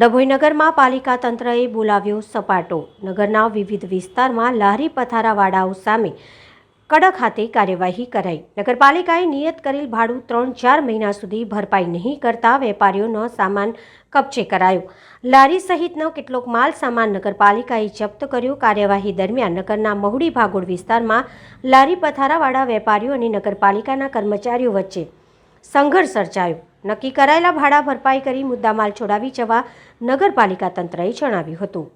ડભોઈ નગરમાં પાલિકા તંત્રએ બોલાવ્યો સપાટો। નગરના વિવિધ વિસ્તારમાં લારી પથારાવાળાઓ સામે કડક હાથે કાર્યવાહી કરાઈ। નગરપાલિકાએ નિયત કરેલ ભાડું 3-4 મહિના સુધી ભરપાઈ નહીં કરતા વેપારીઓનો સામાન કબજે કરાયો। લારી સહિતનો કેટલોક માલ સામાન નગરપાલિકાએ જપ્ત કર્યો। કાર્યવાહી દરમિયાન નગરના મહુડી ભાગોળ વિસ્તારમાં લારી પથારાવાળા વેપારીઓ અને નગરપાલિકાના કર્મચારીઓ વચ્ચે સંઘર્ષ સર્જાયો। નક્કી કરાયેલા ભાડા ભરપાઈ કરી મુદ્દામાલ છોડાવી જવા નગરપાલિકા તંત્રએ જણાવ્યું હતું।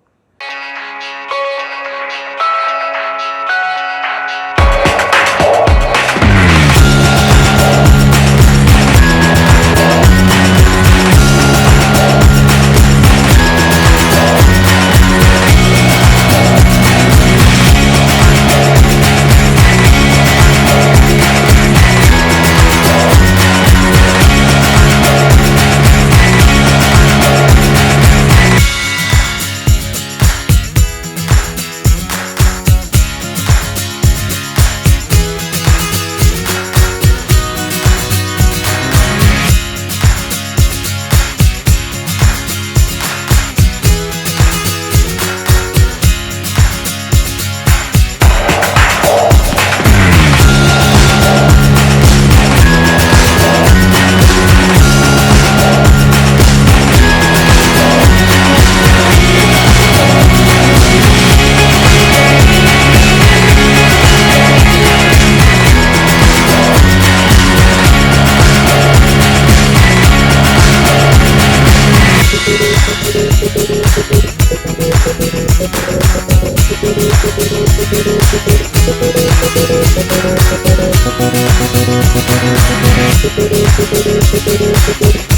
Thank you.